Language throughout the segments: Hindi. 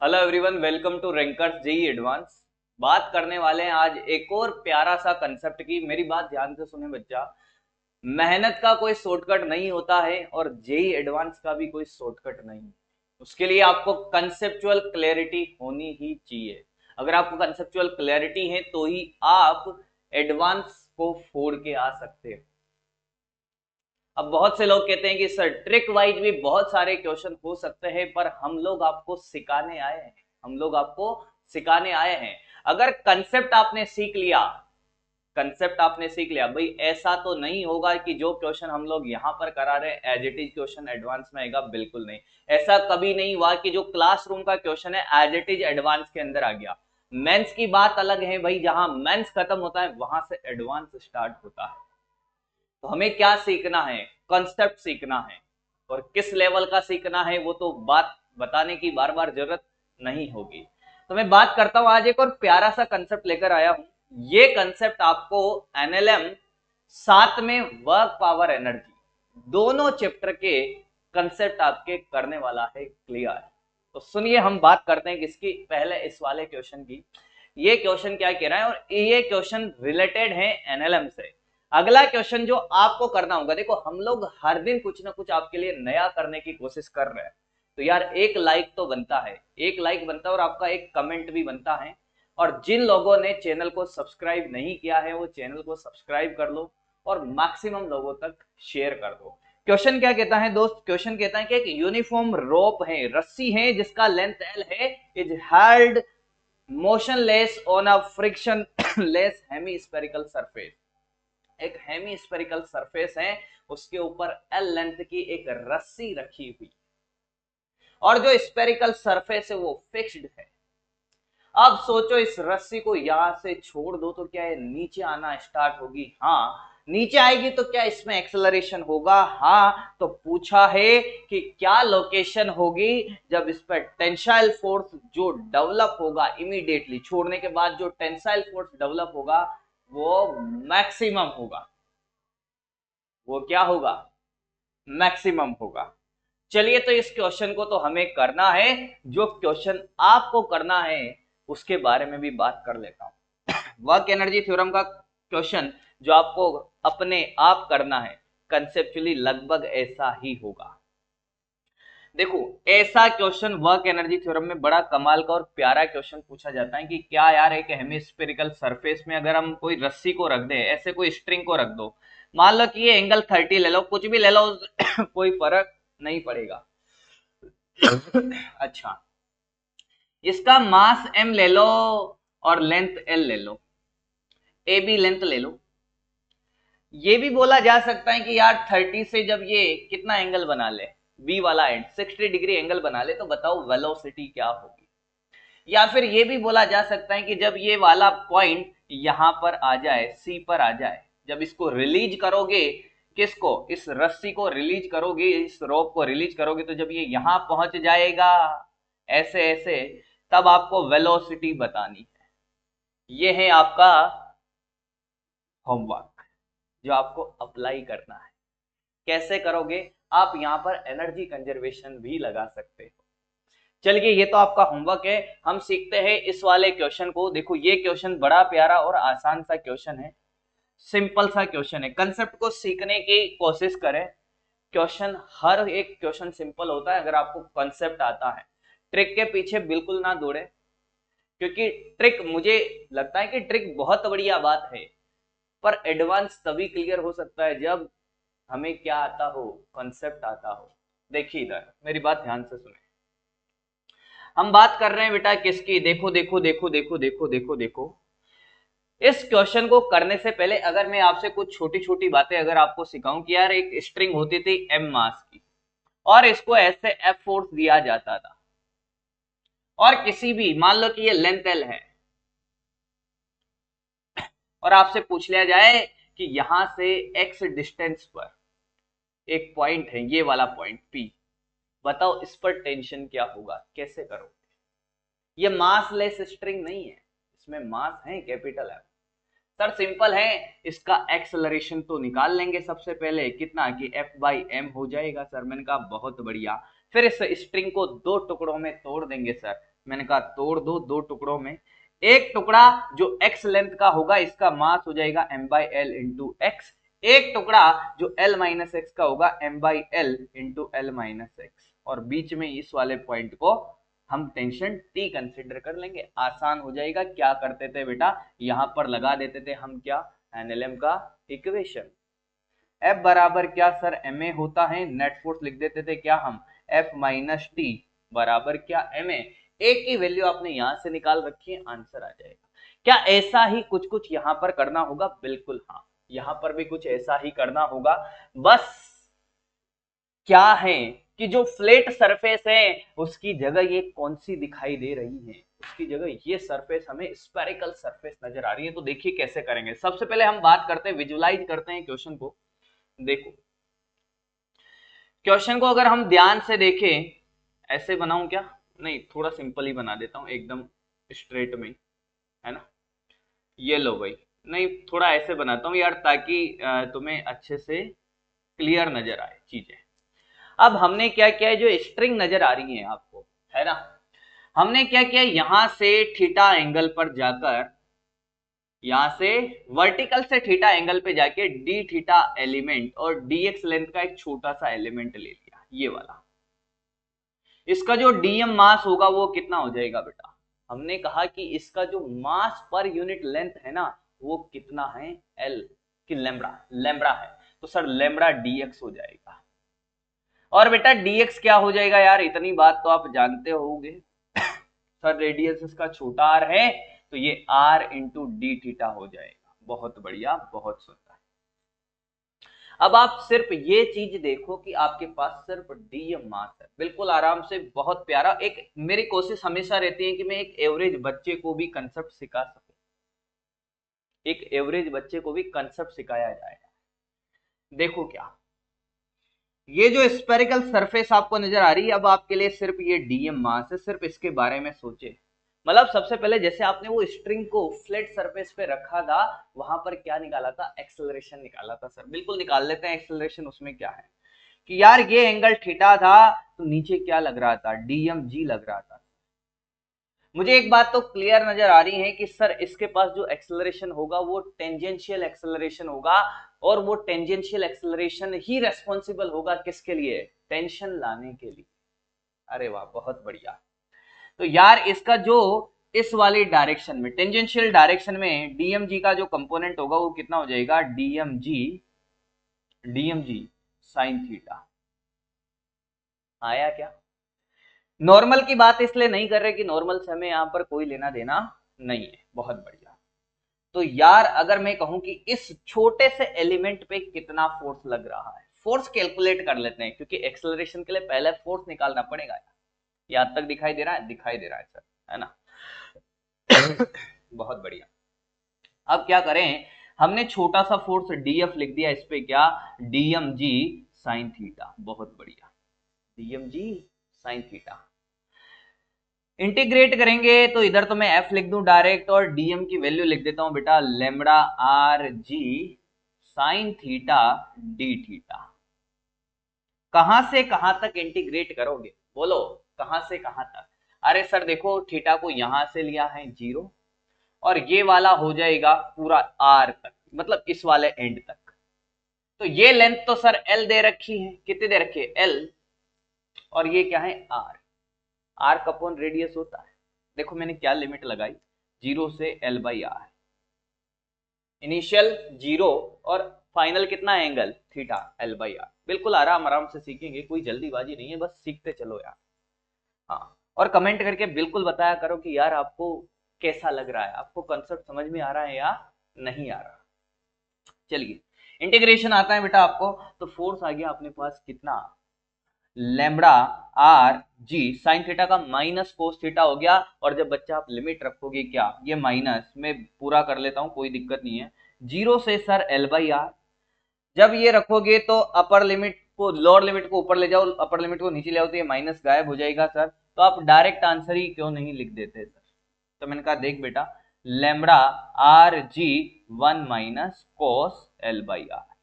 Hello everyone, welcome to Rankers JEE advance. बात करने वाले हैं आज एक और प्यारा सा कंसेप्ट की। मेरी बात ध्यान से सुने बच्चा। मेहनत का कोई शॉर्टकट नहीं होता है और जेई एडवांस का भी कोई शॉर्टकट नहीं। उसके लिए आपको कंसेप्चुअल क्लैरिटी होनी ही चाहिए। अगर आपको कंसेप्चुअल क्लैरिटी है तो ही आप एडवांस को फोड़ के आ सकते हो। अब बहुत से लोग कहते हैं कि सर ट्रिक वाइज भी बहुत सारे क्वेश्चन हो सकते हैं, पर हम लोग आपको सिखाने आए हैं। हम लोग आपको सिखाने आए हैं। अगर कंसेप्ट आपने सीख लिया, कंसेप्ट आपने सीख लिया भाई, ऐसा तो नहीं होगा कि जो क्वेश्चन हम लोग यहां पर करा रहे हैं as it is question advance में आएगा। बिल्कुल नहीं। ऐसा कभी नहीं हुआ कि जो क्लासरूम का क्वेश्चन है एज इट इज एडवांस के अंदर आ गया। मेंस की बात अलग है भाई, जहां मेंस खत्म होता है वहां से एडवांस स्टार्ट होता है। तो हमें क्या सीखना है? कॉन्सेप्ट सीखना है। और किस लेवल का सीखना है वो तो बात बताने की बार बार जरूरत नहीं होगी। तो मैं बात करता हूं, आज एक और प्यारा सा कंसेप्ट लेकर आया हूं। ये कंसेप्ट आपको एनएलएम 7 में वर्क पावर एनर्जी दोनों चैप्टर के कंसेप्ट आपके करने वाला है क्लियर। तो सुनिए, हम बात करते हैं किसकी, पहले इस वाले क्वेश्चन की। ये क्वेश्चन क्या कह रहा है और ये क्वेश्चन रिलेटेड है एनएलएम से। अगला क्वेश्चन जो आपको करना होगा, देखो हम लोग हर दिन कुछ ना कुछ आपके लिए नया करने की कोशिश कर रहे हैं। तो यार एक लाइक तो बनता है, एक लाइक बनता है और आपका एक कमेंट भी बनता है। और जिन लोगों ने चैनल को सब्सक्राइब नहीं किया है वो चैनल को सब्सक्राइब कर लो और मैक्सिमम लोगों तक शेयर कर दो। क्वेश्चन क्या कहता है दोस्त? क्वेश्चन कहता है कि एक यूनिफॉर्म रोप है, रस्सी है, जिसका लेंथ एल है, is held motionless on a frictionless hemispherical surface. एक हेमीस्फेरिकल सरफेस है, उसके ऊपर एल लेंथ की एक रस्सी रखी हुई और जो स्पेरिकल सरफेस है वो फिक्स्ड है। अब सोचो, इस रस्सी को यहां से छोड़ दो तो क्या ये नीचे आना स्टार्ट होगी? हाँ। नीचे आएगी तो क्या इसमें एक्सेलरेशन होगा? हाँ। तो पूछा है कि क्या लोकेशन होगी जब इस पर टेंसाइल फोर्स जो डेवलप होगा, इमीडिएटली छोड़ने के बाद जो टेंसाइल फोर्स डेवलप होगा वो मैक्सिमम होगा। वो क्या होगा? मैक्सिमम होगा। चलिए, तो इस क्वेश्चन को तो हमें करना है। जो क्वेश्चन आपको करना है उसके बारे में भी बात कर लेता हूं। वर्क एनर्जी थ्योरम का क्वेश्चन जो आपको अपने आप करना है, कंसेप्चुअली लगभग ऐसा ही होगा। देखो, ऐसा क्वेश्चन वर्क एनर्जी थ्योरम में बड़ा कमाल का और प्यारा क्वेश्चन पूछा जाता है कि क्या यार, एक हेमिस्फेरिकल सरफेस में अगर हम कोई रस्सी को रख दें, ऐसे कोई स्ट्रिंग को रख दो, मान लो कि ये एंगल 30 ले लो, कुछ भी ले लो कोई फर्क नहीं पड़ेगा। अच्छा, इसका मास m ले लो और लेंथ l ले लो, ए बी लेंथ ले लो। ये भी बोला जा सकता है कि यार 30 से जब ये कितना एंगल बना ले, बी वाला एंड 60 डिग्री एंगल बना ले, तो बताओ वेलोसिटी क्या होगी। या फिर ये भी बोला जा सकता है कि जब ये वाला पॉइंट यहां पर आ जाए, सी पर आ जाए, जब इसको रिलीज करोगे, किसको? इस रस्सी को रिलीज करोगे, इस रोप को रिलीज करोगे, तो जब ये यहां पहुंच जाएगा ऐसे ऐसे, तब आपको वेलोसिटी बतानी है। ये है आपका होमवर्क जो आपको अप्लाई करना है। कैसे करोगे? आप यहां पर एनर्जी कंजर्वेशन भी लगा सकते हो। चलिए, ये तो आपका होमवर्क है। हम सीखते हैं इस वाले क्वेश्चन को। देखो, ये क्वेश्चन बड़ा प्यारा और आसान सा क्वेश्चन है, सिंपल सा क्वेश्चन है। कंसेप्ट को सीखने की कोशिश करें। क्वेश्चन, हर एक क्वेश्चन सिंपल होता है अगर आपको कंसेप्ट आता है। ट्रिक के पीछे बिल्कुल ना दौड़े, क्योंकि ट्रिक, मुझे लगता है कि ट्रिक बहुत बढ़िया बात है, पर एडवांस तभी क्लियर हो सकता है जब हमें क्या आता हो, कंसेप्ट आता हो। देखिए इधर मेरी बात ध्यान से सुने। हम बात कर रहे हैं बेटा किसकी? देखो देखो देखो देखो देखो देखो देखो, इस क्वेश्चन को करने से पहले अगर मैं आपसे कुछ छोटी छोटी बातें अगर आपको सिखाऊं कि यार, एक स्ट्रिंग होती थी m मास की और इसको ऐसे F फोर्स दिया जाता था, और किसी भी, मान लो कि ये लेंथ L है, और आपसे पूछ लिया जाए कि यहां से x डिस्टेंस पर एक पॉइंट है, ये वाला पॉइंट P, बताओ इस पर टेंशन क्या होगा, कैसे करोगे? ये मास लेस स्ट्रिंग नहीं है, इसमें मास है कैपिटल एम। सर सिंपल है, इसका एक्सेलरेशन तो निकाल लेंगे सबसे पहले, कितना कि F बाई एम हो जाएगा। सर मैंने कहा बहुत बढ़िया। फिर इस स्ट्रिंग को दो टुकड़ों में तोड़ देंगे सर, मैंने कहा तोड़ दो दो टुकड़ों में, एक टुकड़ा जो x लेंथ का होगा इसका मास हो जाएगा m by l into x, एक टुकड़ा जो l माइनस एक्स का होगा m by l into l minus x, और बीच में इस वाले पॉइंट को हम टेंशन T कंसिडर कर लेंगे। आसान हो जाएगा। क्या करते थे बेटा, यहां पर लगा देते थे हम क्या, NLM का इक्वेशन। F बराबर क्या सर ma होता है, नेट फोर्स लिख देते थे क्या हम, F माइनस टी बराबर क्या ma। एक की वैल्यू आपने यहां से निकाल रखी है, आंसर आ जाएगा। क्या ऐसा ही कुछ कुछ यहां पर करना होगा, बिल्कुल हाँ, यहां पर भी कुछ ऐसा ही करना होगा। बस क्या है कि जो फ्लैट सरफेस है उसकी जगह ये कौन सी दिखाई दे रही है, उसकी जगह ये सरफेस हमें स्फेरिकल सरफेस नजर आ रही है। तो देखिए कैसे करेंगे। सबसे पहले हम बात करते हैं, विजुलाइज करते हैं क्वेश्चन को। देखो क्वेश्चन को अगर हम ध्यान से देखें, ऐसे बनाऊं क्या, नहीं थोड़ा सिंपल ही बना देता हूं, एकदम स्ट्रेट में, है ना। ये लो भाई, नहीं थोड़ा ऐसे बनाता हूं यार, ताकि तुम्हें अच्छे से क्लियर नजर आए चीजें। अब हमने क्या किया है, जो स्ट्रिंग नजर आ रही है आपको, है ना, हमने क्या किया, यहां से थीटा एंगल पर जाकर, यहां से वर्टिकल से थीटा एंगल पे जाके डी थीटा एलिमेंट और डीएक्स लेंथ का एक छोटा सा एलिमेंट ले लिया, ये वाला। इसका जो डीएम मास होगा वो कितना हो जाएगा बेटा, हमने कहा कि इसका जो मास पर यूनिट लेंथ है ना वो कितना है, एल की लैम्ब्डा, लैम्ब्डा है, तो सर लैम्ब्डा डीएक्स हो जाएगा। और बेटा डीएक्स क्या हो जाएगा यार, इतनी बात तो आप जानते होंगे, सर रेडियस इसका छोटा आर है तो ये आर इंटू डी थीटा हो जाएगा। बहुत बढ़िया, बहुत सुंदर। अब आप सिर्फ ये चीज देखो कि आपके पास सिर्फ डीएम मास है, बिल्कुल आराम से, बहुत प्यारा। एक मेरी कोशिश हमेशा रहती है कि मैं एक एवरेज बच्चे को भी कंसेप्ट सिखा सकूं, एक एवरेज बच्चे को भी कंसेप्ट सिखाया जाए। देखो क्या, ये जो स्फेरिकल सरफेस आपको नजर आ रही है, अब आपके लिए सिर्फ ये डीएम मास है, सिर्फ इसके बारे में सोचे। मतलब सबसे पहले जैसे आपने वो स्ट्रिंग को फ्लैट सरफेस पे रखा था, वहां पर क्या निकाला था, एक्सेलरेशन निकाला था। सर बिल्कुल निकाल लेते हैं एक्सेलरेशन। उसमें क्या है कि यार ये एंगल थीटा था तो नीचे क्या लग रहा था, डीएम जी लग रहा था। मुझे एक बात तो क्लियर नजर आ रही है कि सर इसके पास जो एक्सेलरेशन होगा वो टेंजेंशियल एक्सेलरेशन होगा, और वो टेंजेंशियल एक्सेलरेशन ही रेस्पॉन्सिबल होगा किसके लिए, टेंशन लाने के लिए। अरे वाह, बहुत बढ़िया। तो यार इसका जो इस वाली डायरेक्शन में, टेंजेंशियल डायरेक्शन में डीएमजी का जो कंपोनेंट होगा वो कितना हो जाएगा, डीएमजी, डीएमजी साइन थीटा। आया क्या। नॉर्मल की बात इसलिए नहीं कर रहे कि नॉर्मल से हमें यहां पर कोई लेना देना नहीं है। बहुत बढ़िया। तो यार अगर मैं कहूं कि इस छोटे से एलिमेंट पे कितना फोर्स लग रहा है, फोर्स कैलकुलेट कर लेते हैं, क्योंकि एक्सेलरेशन के लिए पहले फोर्स निकालना पड़ेगा। यहां तक दिखाई दे रहा है, दिखाई दे रहा है सर, है ना। बहुत बढ़िया। अब क्या करें, हमने छोटा सा फोर्स डीएफ लिख दिया, इस पे क्या, डीएमजी साइन थीटा। बहुत बढ़िया, डीएमजी साइन थीटा। इंटीग्रेट करेंगे तो इधर तो मैं एफ लिख दूं डायरेक्ट, और डीएम की वैल्यू लिख देता हूं बेटा, लेमड़ा आर जी साइन थीटा डी थीटा। कहां से कहां तक इंटीग्रेट करोगे, बोलो कहां से कहां तक। अरे सर देखो, थीटा को यहां से लिया है 0, और ये वाला हो जाएगा पूरा आर तक, मतलब इस वाले एंड तक। तो ये लेंथ तो सर एल दे रखी है, कितनी दे रखी है, एल, और ये क्या है, आर। आर अपॉन रेडियस होता है। देखो मैंने क्या लिमिट लगाई, 0 से एल बाई आर। इनिशियल 0 और फाइनल कितना angle, theta, L by R. बिल्कुल आराम आराम से सीखेंगे, कोई जल्दीबाजी नहीं है, बस सीखते चलो यार। हाँ, और कमेंट करके बिल्कुल बताया करो कि यार आपको कैसा लग रहा है, आपको कंसेप्ट समझ में आ रहा है या नहीं आ रहा। चलिए इंटीग्रेशन आता है बेटा आपको, तो फोर्स आ गया अपने पास कितना, लैम्बडा आर जी साइन थीटा का माइनस कोस थीटा हो गया। और जब बच्चा आप लिमिट रखोगे क्या, ये माइनस में पूरा कर लेता हूं, कोई दिक्कत नहीं है, 0 से सर एल बाई आर। जब ये रखोगे तो अपर लिमिट को, लोअर लिमिट को ऊपर ले जाओ, अपर लिमिट को नीचे ले आओ, तो ये माइनस गायब हो जाएगा सर। तो आप डायरेक्ट आंसर ही क्यों नहीं लिख देते सर। तो मैंने कहा देख बेटा, lambda R g 1 minus cos L by R.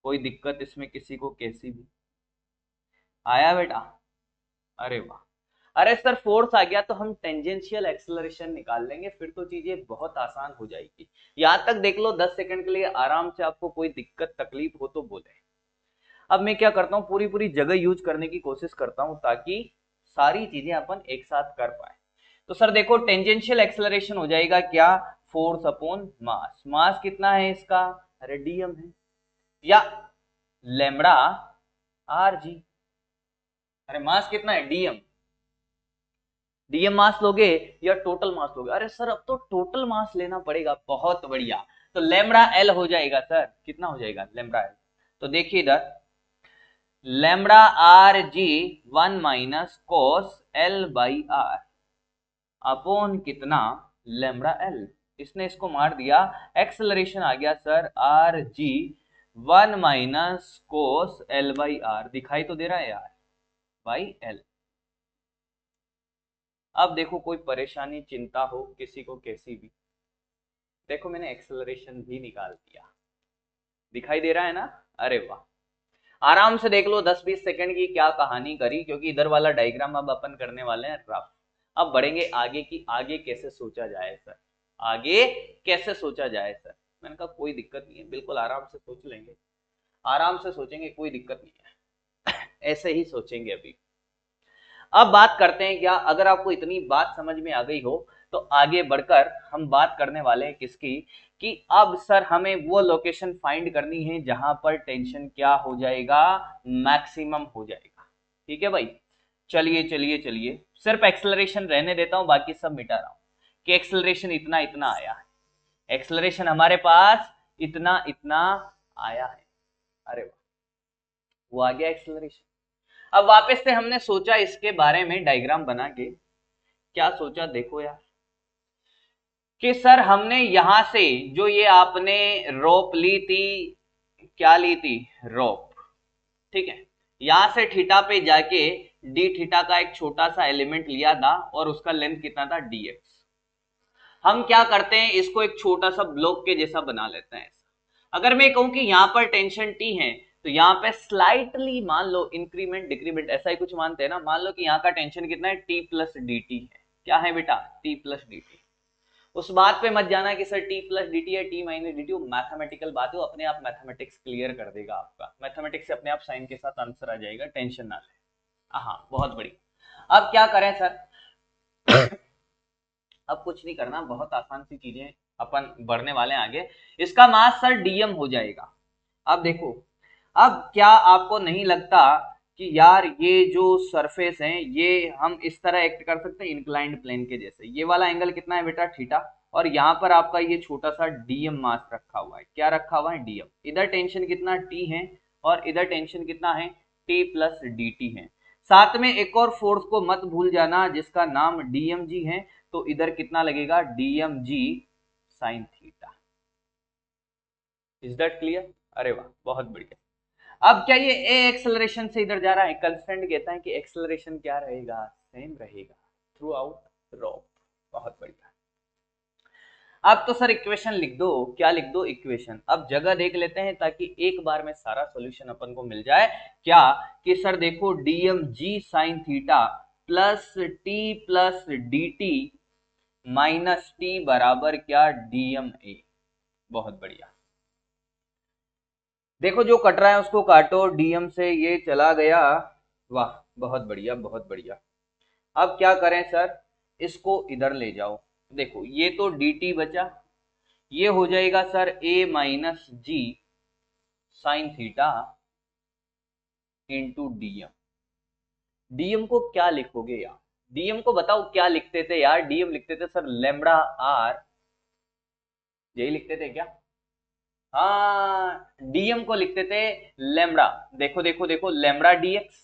कोई दिक्कत इसमें किसी को कैसी भी, आया बेटा, अरे वाह। अरे सर फोर्स आ गया तो हम टेंजेंशियल एक्सेलरेशन निकाल लेंगे, फिर तो चीजें बहुत आसान हो जाएगी। यहां तक देख लो 10 सेकंड के लिए आराम से, आपको कोई दिक्कत तकलीफ हो तो बोले। अब मैं क्या करता हूँ, पूरी पूरी जगह यूज करने की कोशिश करता हूँ ताकि सारी चीजें अपन एक साथ कर पाए। तो सर देखो टेंजेंशियल एक्सेलरेशन हो जाएगा क्या, फोर्स अपॉन मास। मास कितना है इसका, अरे डीएम है, या लेमड़ा आर जी। अरे मास कितना है, डीएम। डीएम मास लोगे या टोटल मास लोगे, अरे सर अब तो टोटल मास लेना पड़ेगा, बहुत बढ़िया। तो लेमड़ा एल हो जाएगा सर, कितना हो जाएगा लेमड़ा एल, तो देखिए इधर lambda R g 1 - cos L by R upon कितना, लेमड़ा एल। इसने इसको मार दिया, एक्सेलरेशन आ गया sir R g 1 - cos L by R, दिखाई तो दे रहा है यार, बाई एल। अब देखो कोई परेशानी चिंता हो किसी को कैसी भी, देखो मैंने एक्सेलरेशन भी निकाल दिया, दिखाई दे रहा है ना, अरे वाह। आराम से देख लो 10-20 सेकंड की क्या कहानी करी, क्योंकि इधर वाला डायग्राम अब अपन करने वाले हैं रफ। अब बढ़ेंगे आगे की, आगे कैसे सोचा जाए सर, आगे कैसे सोचा जाए सर। मैंने कहा कोई दिक्कत नहीं है, बिल्कुल आराम से सोच लेंगे, आराम से सोचेंगे, कोई दिक्कत नहीं है, ऐसे ही सोचेंगे अभी। अब बात करते हैं क्या, अगर आपको इतनी बात समझ में आ गई हो तो आगे बढ़कर हम बात करने वाले हैं किसकी, कि अब सर हमें वो लोकेशन फाइंड करनी है जहां पर टेंशन क्या हो जाएगा, मैक्सिमम हो जाएगा। ठीक है भाई, चलिए चलिए चलिए, सिर्फ एक्सेलरेशन रहने देता हूं, बाकी सब मिटा रहा हूं कि एक्सेलरेशन इतना इतना आया है, एक्सेलरेशन हमारे पास इतना इतना आया है, अरे वाह, वो आ गया एक्सेलरेशन। अब वापस से हमने सोचा इसके बारे में डायग्राम बना के, क्या सोचा देखो यार, कि सर हमने यहां से जो ये आपने रोप ली थी, क्या ली थी, रोप, ठीक है, यहां से थीटा पे जाके डी थीटा का एक छोटा सा एलिमेंट लिया था और उसका लेंथ कितना था, dx। हम क्या करते हैं, इसको एक छोटा सा ब्लॉक के जैसा बना लेते हैं। अगर मैं कहूं कि यहां पर टेंशन T है, तो यहां पे स्लाइटली मान लो इंक्रीमेंट डिक्रीमेंट ऐसा ही कुछ मानते हैं ना, मान लो कि यहाँ का टेंशन कितना है, T प्लस डी टी है, क्या है बेटा, T प्लस डी टी। उस बात पे मत जाना कि sir T plus D T है, T माइनस डी टी, वो मैथमेटिकल बात है, वो अपने आप मैथमेटिक्स क्लियर कर देगा आपका, मैथमेटिक्स से अपने आप साइन के साथ आंसर आ जाएगा, टेंशन ना ले। हाँ बहुत बड़ी। अब क्या करें सर, अब कुछ नहीं करना, बहुत आसान सी चीजें अपन बढ़ने वाले हैं आगे। इसका मास सर डीएम हो जाएगा। अब देखो, अब क्या आपको नहीं लगता कि यार ये जो सरफेस है ये हम इस तरह एक्ट कर सकते हैं इंक्लाइंड प्लेन के जैसे, ये वाला एंगल कितना है बेटा, थीटा, और यहाँ पर आपका ये छोटा सा डीएम मास रखा हुआ है, क्या रखा हुआ है, डीएम। इधर टेंशन कितना टी है और इधर टेंशन कितना है, टी प्लस डी टी है। साथ में एक और फोर्स को मत भूल जाना जिसका नाम डीएम जी है, तो इधर कितना लगेगा, DM G sine theta. Is that clear, अरे वाह बहुत बढ़िया। अब क्या ये ए एक्सेलरेशन से इधर जा रहा है, कंस्टेंट कहता है कि एक्सेलरेशन क्या रहेगा, सेम रहेगा थ्रू आउट रो, बहुत बढ़िया। अब तो सर इक्वेशन लिख दो, क्या लिख दो, इक्वेशन। अब जगह देख लेते हैं ताकि एक बार में सारा सॉल्यूशन अपन को मिल जाए, क्या कि सर देखो DM G sine theta plus T plus D T minus T बराबर क्या, डीएम ए, बहुत बढ़िया। देखो जो कट रहा है उसको काटो, डीएम से ये चला गया, वाह बहुत बढ़िया बहुत बढ़िया। अब क्या करें सर, इसको इधर ले जाओ, देखो ये तो dt बचा, ये हो जाएगा sir a minus g sine theta into dm. Dm को क्या लिखोगे यार, डीएम को बताओ क्या लिखते थे यार, डीएम लिखते थे सर लेमड़ा आर, यही लिखते थे क्या, हाँ डीएम को लिखते थे लेमड़ा, देखो देखो देखो लेमड़ा डीएक्स,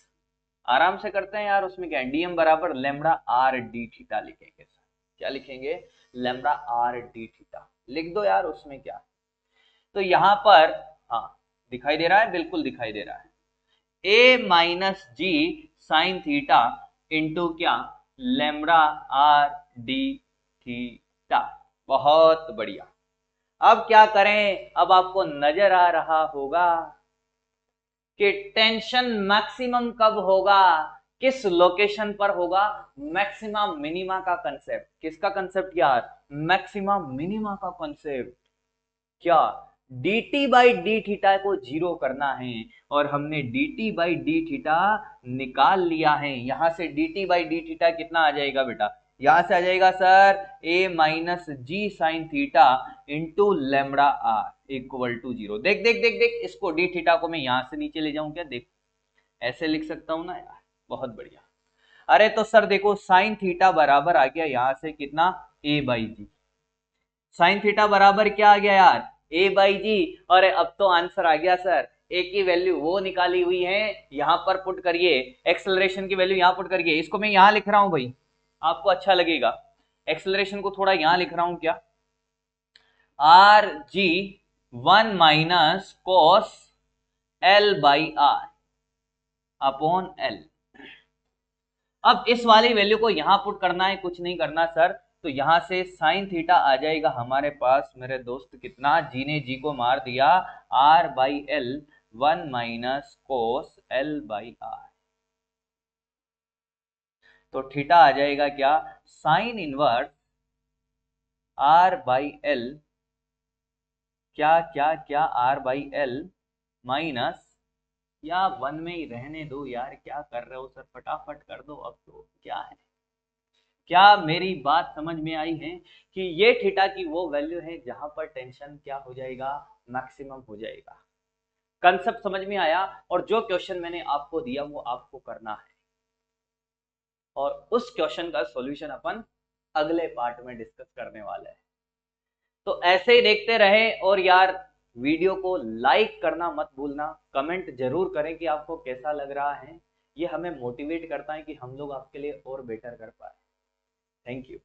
आराम से करते हैं यार, उसमें क्या है, डीएम बराबर लेमड़ा आर डी थीटा लिखेंगे सर, क्या लिखेंगे, लेमड़ा आर डी थीटा लिख दो यार, उसमें क्या। तो यहां पर हाँ दिखाई दे रहा है, बिल्कुल दिखाई दे रहा है, ए minus g sine theta into क्या, लेमड़ा आर डी थीटा, बहुत बढ़िया। अब क्या करें, अब आपको नजर आ रहा होगा कि टेंशन मैक्सिमम कब होगा, किस लोकेशन पर होगा मैक्सिमा मिनिमा का कंसेप्ट। किसका कंसेप्ट यार? मैक्सिमा मिनिमा का कंसेप्ट। क्या? dt बाई डी थीटा को जीरो करना है और हमने dt बाई डी थीटा निकाल लिया है। यहां से dt बाई डी थीटा कितना आ जाएगा बेटा? यहां से आ जाएगा sir a minus g sine theta into lambda R equal to zero. देख देख देख देख, इसको डी थीटा को मैं यहां से नीचे ले जाऊं क्या? देख ऐसे लिख सकता हूं ना यार, बहुत बढ़िया। अरे तो सर देखो साइन थीटा बराबर आ गया यहां से कितना? a by g. Sine theta बराबर क्या आ गया यार? a by g. और अब तो आंसर आ गया सर। a की वैल्यू वो निकाली हुई है, यहां पर पुट करिए, एक्सेलरेशन की वैल्यू यहां पुट करिए। इसको मैं यहां लिख रहा हूं भाई, आपको अच्छा लगेगा। एक्सेलरेशन को थोड़ा यहां लिख रहा हूं क्या? R g 1 minus cos L by R upon L. अब इस वाली वैल्यू को यहां पुट करना है, कुछ नहीं करना सर। तो यहां से साइन थीटा आ जाएगा हमारे पास मेरे दोस्त कितना? जी ने जी को मार दिया, R by L 1 minus cos L by R. तो थीटा आ जाएगा क्या? Sine inverse R by L, क्या क्या क्या, आर बाई एल माइनस, या वन में ही रहने दो यार, क्या कर रहे हो सर? फटाफट कर दो अब तो, क्या है? क्या मेरी बात समझ में आई है कि ये थीटा की वो वैल्यू है जहां पर टेंशन क्या हो जाएगा? मैक्सिमम हो जाएगा। कंसेप्ट समझ में आया? और जो क्वेश्चन मैंने आपको दिया वो आपको करना है और उस क्वेश्चन का सॉल्यूशन अपन अगले पार्ट में डिस्कस करने वाले हैं। तो ऐसे ही देखते रहे और यार वीडियो को लाइक करना मत भूलना, कमेंट जरूर करें कि आपको कैसा लग रहा है। ये हमें मोटिवेट करता है कि हम लोग आपके लिए और बेटर कर पाए। Thank you.